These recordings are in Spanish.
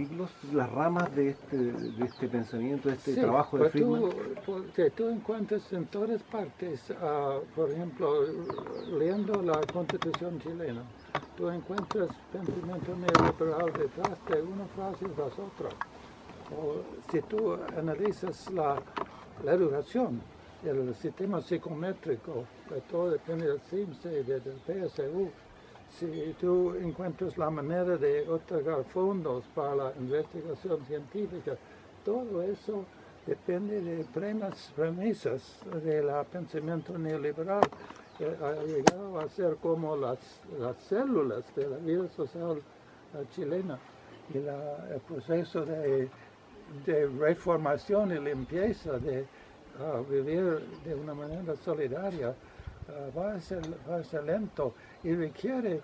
siglos las ramas de este pensamiento, de este trabajo de Friedman? Tú encuentras en todas partes, por ejemplo, leyendo la Constitución chilena, tú encuentras pensamiento neoliberal detrás de una frase tras otra. O si tú analizas la educación, el sistema psicométrico, que todo depende del CIMSE y del PSU, si tú encuentras la manera de otorgar fondos para la investigación científica, todo eso depende de premisas del pensamiento neoliberal, que ha llegado a ser como las células de la vida social chilena. Y el proceso de reformación y limpieza, de vivir de una manera solidaria, va a ser lento y requiere,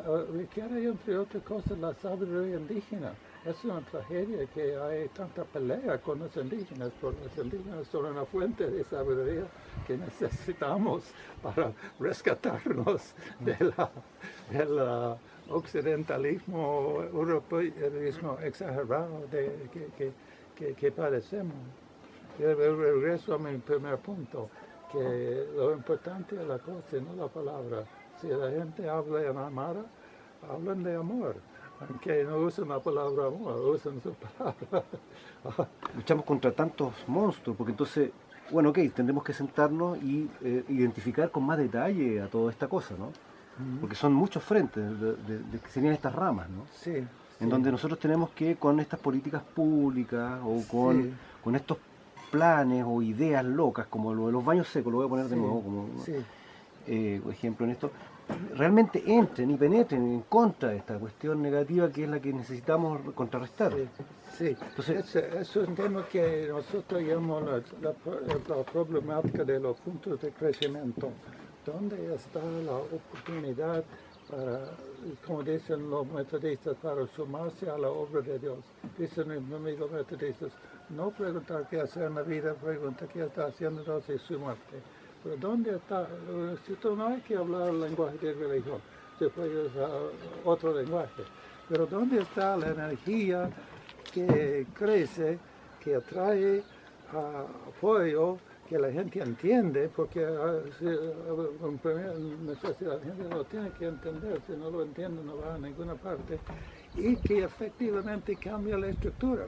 entre otras cosas, la sabiduría indígena. Es una tragedia que hay tanta pelea con los indígenas, porque los indígenas son una fuente de sabiduría que necesitamos para rescatarnos del occidentalismo, europeísmo exagerado que padecemos. Yo regreso a mi primer punto, que lo importante es la cosa, no la palabra. Si la gente habla en Aymara, hablan de amor, aunque no usan la palabra amor, usan su palabra. Luchamos contra tantos monstruos, porque entonces, bueno, ok, tendremos que sentarnos y identificar con más detalle a toda esta cosa, ¿no? Porque son muchos frentes de que serían estas ramas, ¿no? Sí. En donde nosotros tenemos que, con estas políticas públicas o con estos planes o ideas locas, como lo de los baños secos, lo voy a poner de nuevo como ejemplo en esto, realmente entren y penetren en contra de esta cuestión negativa que es la que necesitamos contrarrestar. Sí. Entonces, es un tema que nosotros llamamos la problemática de los puntos de crecimiento. ¿Dónde está la oportunidad para, como dicen los metodistas, para sumarse a la obra de Dios? Dicen mis amigos metodistas, no preguntar qué hacer en la vida, preguntar qué está haciendo Dios y sumarte. Pero ¿dónde está? No hay que hablar el lenguaje de religión, se puede usar otro lenguaje. Pero ¿dónde está la energía que crece, que atrae apoyo, que la gente entiende? Porque en primera necesidad la gente lo tiene que entender, si no lo entiende no va a ninguna parte, y que efectivamente cambia la estructura.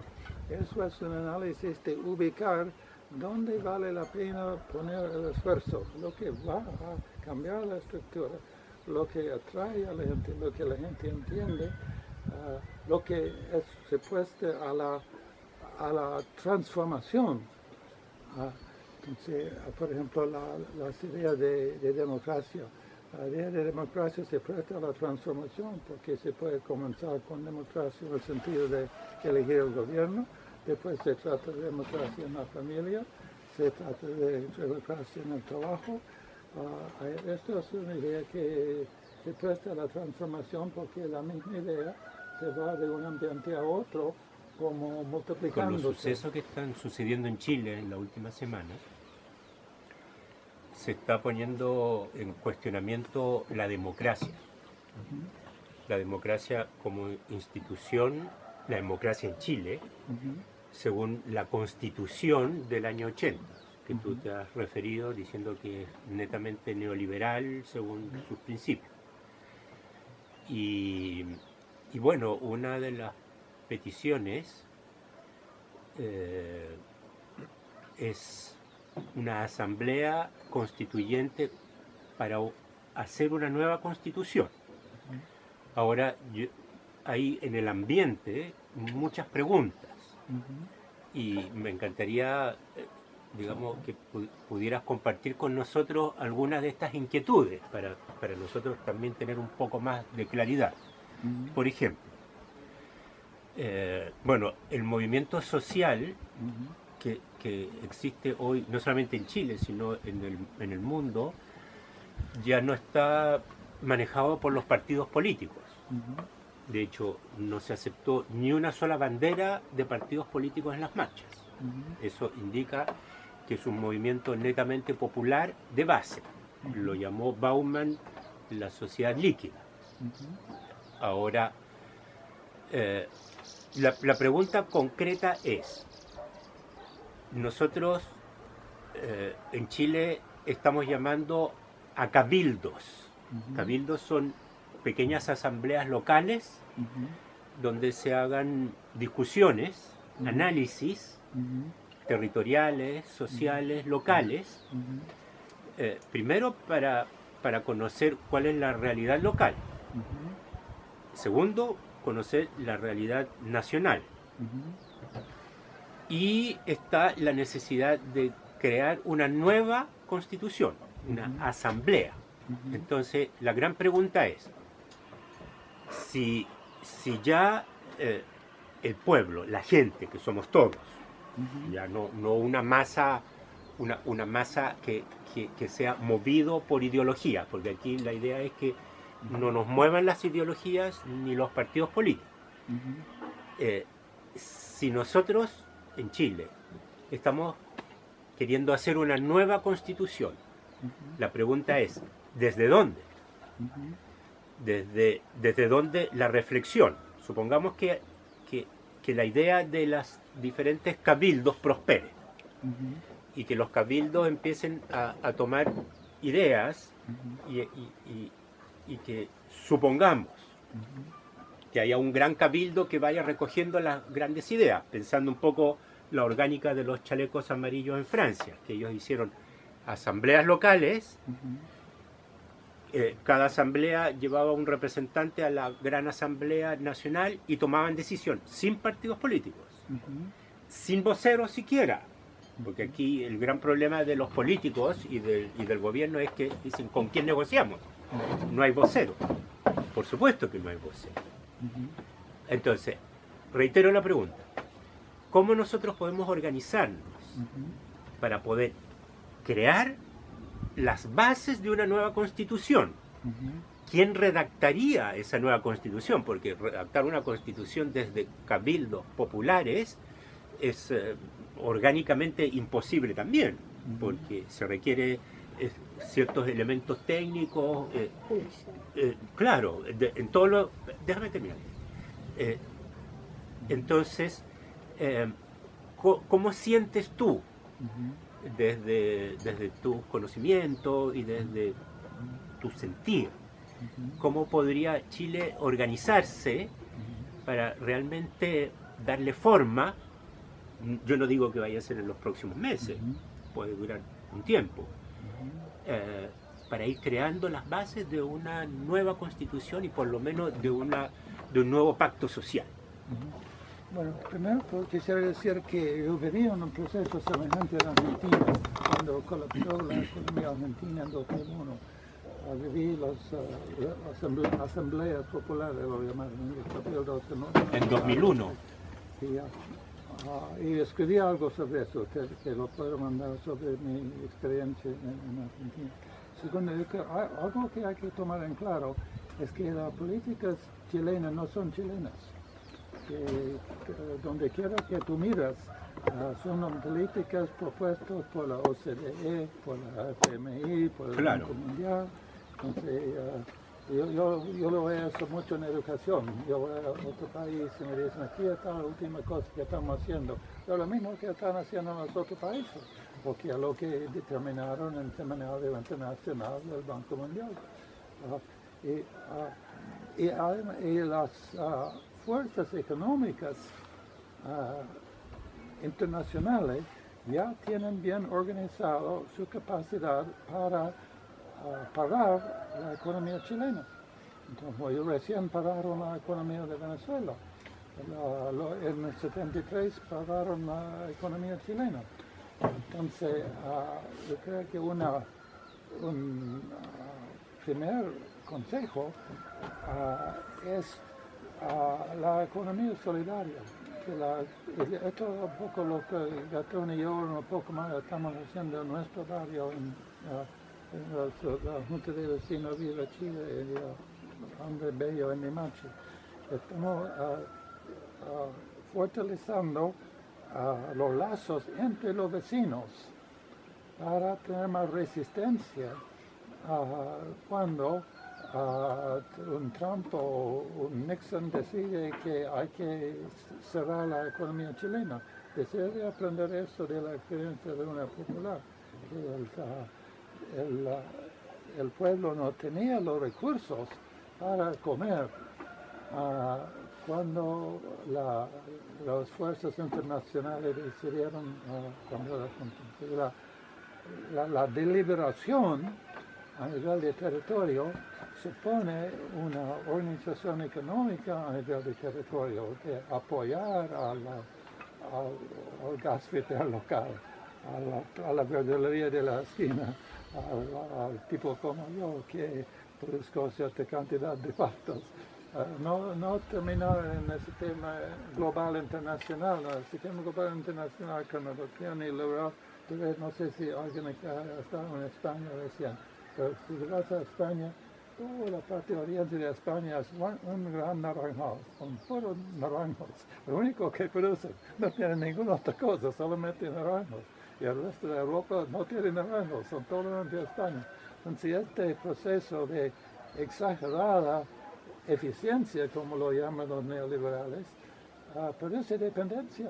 Eso es un análisis de ubicar dónde vale la pena poner el esfuerzo, lo que va a cambiar la estructura, lo que atrae a la gente, lo que la gente entiende, lo que se pueste a la transformación. Entonces, por ejemplo, las ideas de democracia. La idea de democracia se presta a la transformación porque se puede comenzar con democracia en el sentido de elegir el gobierno, después se trata de democracia en la familia, se trata de democracia en el trabajo. Esto es una idea que se presta a la transformación porque la misma idea se va de un ambiente a otro como multiplicándose. Con los sucesos que están sucediendo en Chile en la última semana, se está poniendo en cuestionamiento la democracia. La democracia como institución, la democracia en Chile, según la Constitución del año 80, que tú te has referido diciendo que es netamente neoliberal según sus principios. Y bueno, una de las peticiones es una asamblea constituyente para hacer una nueva constitución. Ahora, hay en el ambiente muchas preguntas y me encantaría, digamos, que pudieras compartir con nosotros algunas de estas inquietudes para nosotros también tener un poco más de claridad. Por ejemplo, bueno, el movimiento social que existe hoy, no solamente en Chile, sino en el mundo, ya no está manejado por los partidos políticos. De hecho, no se aceptó ni una sola bandera de partidos políticos en las marchas. Eso indica que es un movimiento netamente popular de base. Lo llamó Bauman la sociedad líquida. Ahora, la pregunta concreta es, nosotros en Chile estamos llamando a cabildos. Cabildos son pequeñas asambleas locales donde se hagan discusiones, análisis territoriales, sociales, locales, primero para conocer cuál es la realidad local. Segundo, conocer la realidad nacional. Y está la necesidad de crear una nueva constitución, una asamblea. Entonces, la gran pregunta es, si ya el pueblo, la gente, que somos todos, ya no una masa, una masa que sea movido por ideología, porque aquí la idea es que no nos muevan las ideologías ni los partidos políticos. Si nosotros en Chile estamos queriendo hacer una nueva constitución, la pregunta es, ¿desde dónde? Desde dónde la reflexión. Supongamos que la idea de los diferentes cabildos prospere y que los cabildos empiecen a tomar ideas y que supongamos que haya un gran cabildo que vaya recogiendo las grandes ideas, pensando un poco la orgánica de los chalecos amarillos en Francia, que ellos hicieron asambleas locales. Cada asamblea llevaba un representante a la gran asamblea nacional y tomaban decisión sin partidos políticos, sin voceros siquiera, porque aquí el gran problema de los políticos y del gobierno es que dicen, ¿con quién negociamos? No hay vocero. Por supuesto que no hay vocero. Entonces, reitero la pregunta, ¿cómo nosotros podemos organizarnos para poder crear las bases de una nueva constitución? ¿Quién redactaría esa nueva constitución? Porque redactar una constitución desde cabildos populares es orgánicamente imposible también, porque se requiere ciertos elementos técnicos, claro, en todo lo... Déjame terminar. Entonces, ¿cómo sientes tú, desde tu conocimiento y desde tu sentir, cómo podría Chile organizarse para realmente darle forma? Yo no digo que vaya a ser en los próximos meses, puede durar un tiempo, para ir creando las bases de una nueva constitución y por lo menos de un nuevo pacto social. Bueno, primero quisiera decir que yo viví en un proceso semejante en Argentina, cuando colapsó la economía argentina en 2001. Viví las asambleas populares, lo llamaron, en 2001. Y escribí algo sobre eso, que lo puedo mandar sobre mi experiencia en Argentina. Segundo, algo que hay que tomar en claro es que las políticas chilenas no son chilenas. Que donde quiera que tú miras, son políticas propuestas por la OCDE, por la FMI, por el Banco Mundial. Entonces, yo lo veo eso mucho en educación. Yo voy a otro país y me dicen, aquí está la última cosa que estamos haciendo. Pero lo mismo que están haciendo en los otros países, porque es lo que determinaron en el Seminario Internacional del Banco Mundial. Y las fuerzas económicas internacionales ya tienen bien organizado su capacidad para parar la economía chilena. Entonces, recién pararon la economía de Venezuela. En el 73 pararon la economía chilena. Entonces, yo creo que un primer consejo es la economía solidaria. Esto es un poco lo que Gastón y yo un poco más estamos haciendo en nuestro barrio, en la Junta de Vecinos Viva Chile, y Hombre Bello en Limache. Estamos fortaleciendo los lazos entre los vecinos para tener más resistencia cuando un Trump o un Nixon decide que hay que cerrar la economía chilena. Deseo de aprender esto de la experiencia de una popular, que el pueblo no tenía los recursos para comer. Cuando las fuerzas internacionales decidieron cambiar la deliberación a nivel de territorio supone una organización económica a nivel de territorio, de apoyar al gasfiter local, a la verdulería de la esquina, al tipo como yo que produzco cierta cantidad de pastos. No terminar en ese tema global internacional, el sistema global internacional que nos tiene liberal, no sé si alguien ha estado en España recién, pero si vas a España, toda la parte oriente de España es un gran naranjal, son puros naranjos. Lo único que producen, no tienen ninguna otra cosa, solamente naranjos. Y el resto de Europa no tiene naranjos, son todos de España. Entonces este proceso de exagerada eficiencia, como lo llaman los neoliberales, produce dependencia.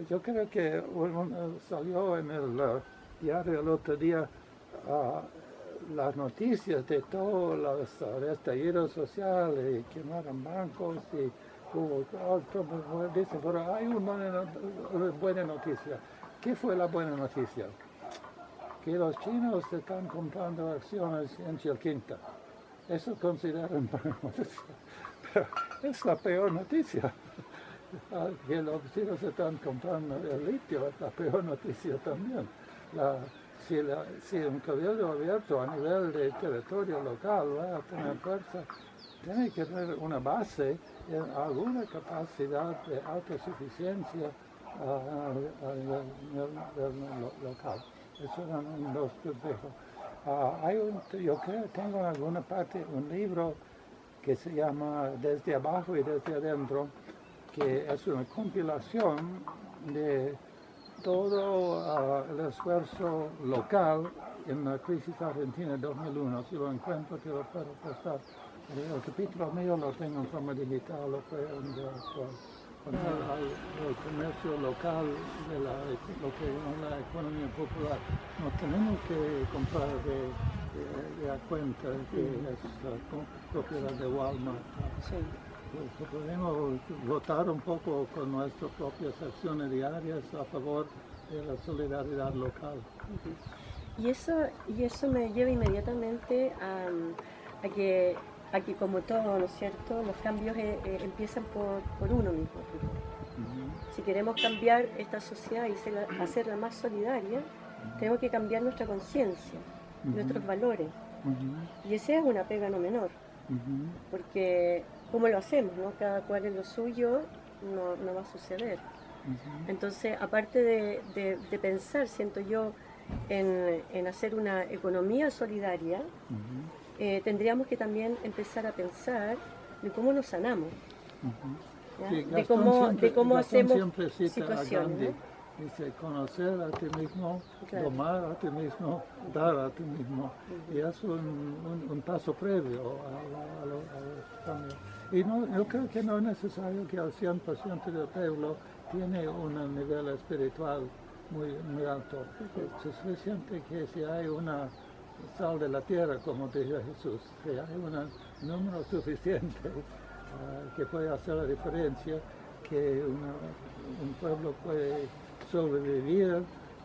Yo creo que salió en el diario el otro día las noticias de todos los estallidos sociales y quemaron bancos y dicen, pero hay una buena noticia. ¿Qué fue la buena noticia? Que los chinos están comprando acciones en Chilquinta. Eso consideran buena noticia. Pero es la peor noticia. Que los chinos están comprando el litio es la peor noticia también. Si un cabildo abierto a nivel de territorio local va a tener fuerza, tiene que tener una base en alguna capacidad de autosuficiencia a nivel local. Eso eran los consejos. Yo creo que tengo en alguna parte un libro que se llama Desde abajo y desde adentro, que es una compilación de todo el esfuerzo local en la crisis argentina de 2001. Si lo encuentro, te lo puedo prestar. El capítulo mío lo tengo en forma digital, lo puedo enviar con el comercio local de lo que es la economía popular. No tenemos que comprar de a cuenta, que es propiedad de Walmart. Sí. Podemos votar un poco con nuestras propias acciones diarias a favor de la solidaridad local. Y eso me lleva inmediatamente a que como todo, ¿no es cierto?, los cambios empiezan por uno mismo. Si queremos cambiar esta sociedad y hacerla más solidaria, tenemos que cambiar nuestra conciencia, nuestros valores. Y esa es una pega no menor, porque ¿cómo lo hacemos, no? Cada cual en lo suyo no va a suceder. Entonces, aparte de pensar, siento yo, en hacer una economía solidaria, tendríamos que también empezar a pensar de cómo nos sanamos, Sí, de cómo hacemos siempre cita situaciones, a Gandhi, ¿no? dice conocer a ti mismo, Claro. domar a ti mismo, dar a ti mismo. Y es un paso previo a los cambios. Y yo creo que no es necesario que el 100% del pueblo tiene un nivel espiritual muy alto. Es suficiente que si hay una sal de la tierra, como dijo Jesús, si hay un número suficiente que puede hacer la diferencia, que un pueblo puede sobrevivir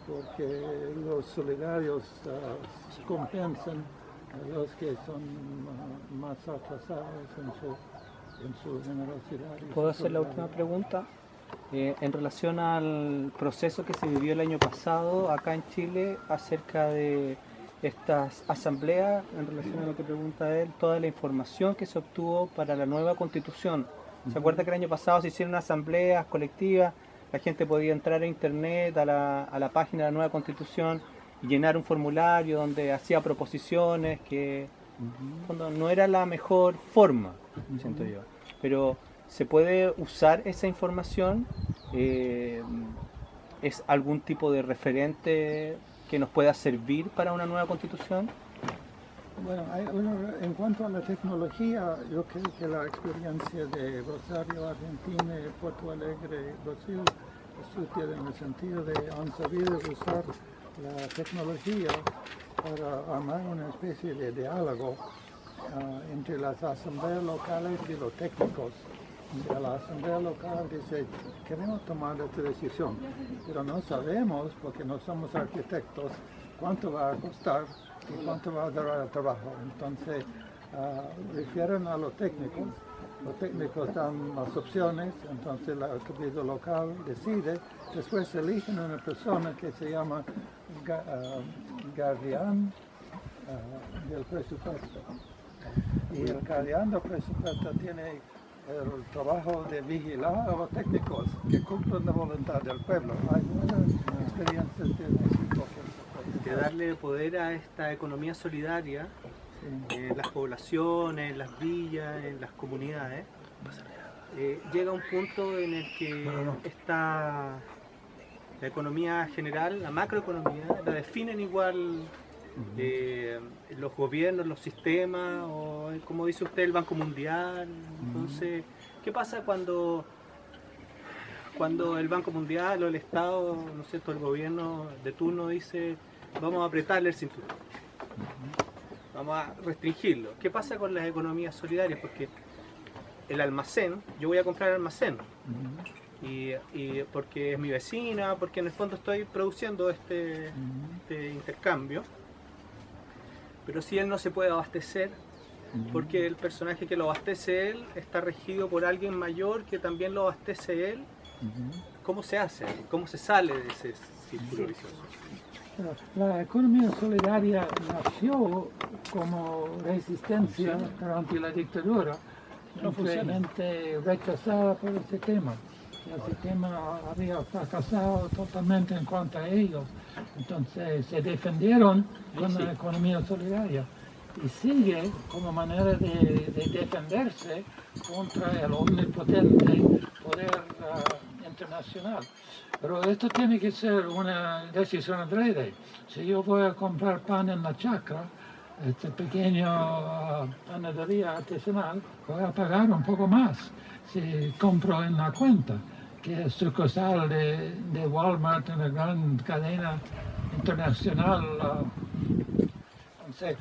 porque los solidarios compensan a los que son más atrasados en su generosidad. ¿Puedo hacer la última pregunta? En relación al proceso que se vivió el año pasado acá en Chile acerca de estas asambleas, en relación a lo que pregunta él, toda la información que se obtuvo para la nueva constitución. ¿Se acuerda que el año pasado se hicieron asambleas colectivas? La gente podía entrar a internet, a la página de la nueva constitución y llenar un formulario donde hacía proposiciones que no era la mejor forma, siento yo. Pero se puede usar esa información, es algún tipo de referente que nos pueda servir para una nueva constitución. Bueno, en cuanto a la tecnología, yo creo que la experiencia de Rosario, Argentina, Porto Alegre, Brasil es útil en el sentido de han sabido usar la tecnología para armar una especie de diálogo entre las asambleas locales y los técnicos. La asamblea local dice, queremos tomar esta decisión, pero no sabemos, porque no somos arquitectos, cuánto va a costar y cuánto va a durar el trabajo. Entonces, refieren a los técnicos dan las opciones, entonces el cabildo local decide, después eligen una persona que se llama guardián del presupuesto. Y el guardián del presupuesto tiene el trabajo de vigilar a los técnicos que cumplen la voluntad del pueblo. Hay muchas experiencias de México. De darle poder a esta economía solidaria en las poblaciones, en las villas, en las comunidades, llega un punto en el que la economía general, la macroeconomía, la definen igual los gobiernos, los sistemas, o como dice usted, el Banco Mundial. Entonces, ¿qué pasa cuando el Banco Mundial o el Estado, no sé, el gobierno de turno dice vamos a apretarle el cinturón, vamos a restringirlo? ¿Qué pasa con las economías solidarias? Porque el almacén, yo voy a comprar almacén, y porque es mi vecina, porque en el fondo estoy produciendo este intercambio, pero si él no se puede abastecer, porque el personaje que lo abastece él está regido por alguien mayor que también lo abastece él, ¿cómo se hace? ¿Cómo se sale de ese círculo vicioso? La economía solidaria nació como resistencia ante la dictadura, ampliamente rechazada por el sistema. El sistema había fracasado totalmente en cuanto a ellos. Entonces se defendieron con la economía solidaria y sigue como manera de defenderse contra el omnipotente poder internacional. Pero esto tiene que ser una decisión adrede. Si yo voy a comprar pan en la chacra, este pequeño panadería artesanal, voy a pagar un poco más si compro en la cuenta, que es sucursal de Walmart, una gran cadena internacional. Entonces,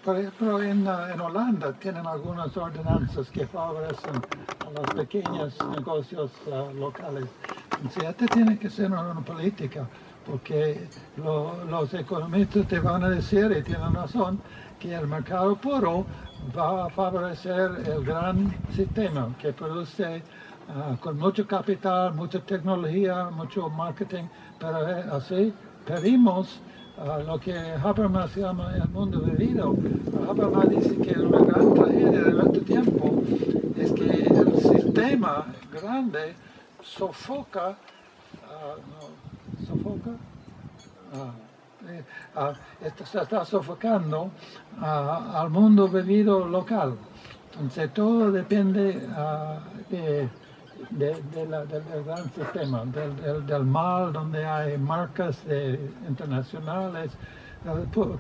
por ejemplo, en Holanda tienen algunas ordenanzas que favorecen a los pequeños negocios locales. Entonces, esta tiene que ser una política, porque los economistas te van a decir, y tienen razón, que el mercado puro va a favorecer el gran sistema que produce con mucho capital, mucha tecnología, mucho marketing, pero así perdimos lo que Habermas llama el mundo vivido. Habermas dice que una gran tragedia de nuestro tiempo es que el sistema grande sofoca, se está sofocando al mundo vivido local. Entonces todo depende del gran sistema, del mal donde hay marcas internacionales.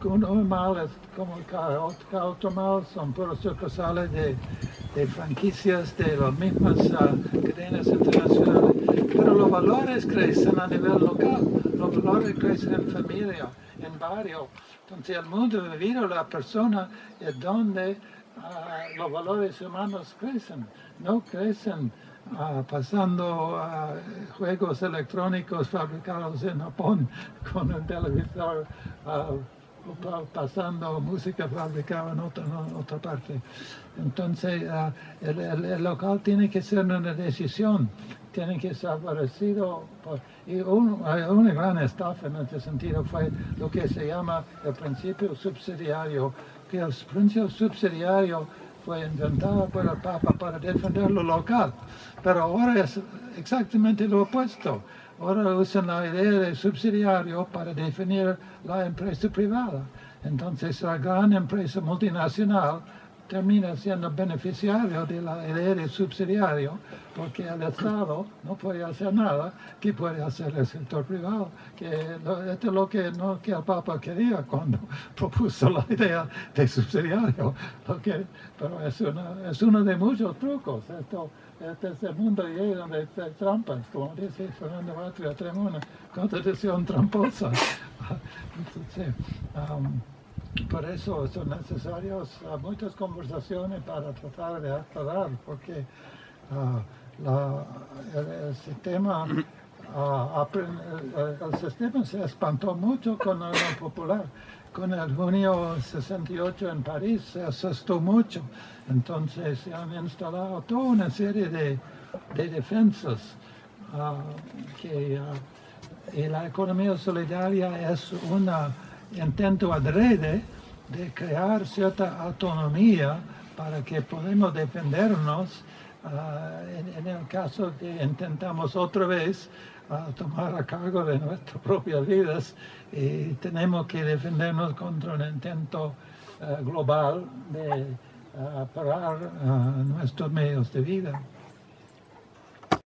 Un mal es como cada otro mal, son puros sucursales de franquicias de las mismas cadenas internacionales. Pero los valores crecen a nivel local, los valores crecen en familia, en barrio. Entonces el mundo vivido, la persona, es donde los valores humanos crecen, no crecen pasando juegos electrónicos fabricados en Japón con un televisor, pasando música fabricada en otra parte. Entonces el local tiene que ser una decisión, tiene que ser favorecido y una gran estafa en este sentido fue lo que se llama el principio subsidiario, que el principio subsidiario fue inventado por el Papa para defender lo local, pero ahora es exactamente lo opuesto. Ahora usan la idea de subsidiario para definir la empresa privada. Entonces la gran empresa multinacional termina siendo beneficiario de la idea de subsidiario, porque el Estado no puede hacer nada que puede hacer el sector privado, esto es lo que el Papa quería cuando propuso la idea de subsidiario, pero es uno de muchos trucos. Este es el mundo lleno de trampas, como dice Fernando Atria Tremona, constitución tramposa. Entonces, por eso son necesarias muchas conversaciones para tratar de aclarar, porque el sistema se espantó mucho con la Unión Popular. Con el junio 68 en París se asustó mucho. Entonces se han instalado toda una serie de defensas y la economía solidaria es un intento adrede de crear cierta autonomía para que podamos defendernos en el caso que intentamos otra vez tomar a cargo de nuestras propias vidas y tenemos que defendernos contra un intento global de parar nuestros medios de vida.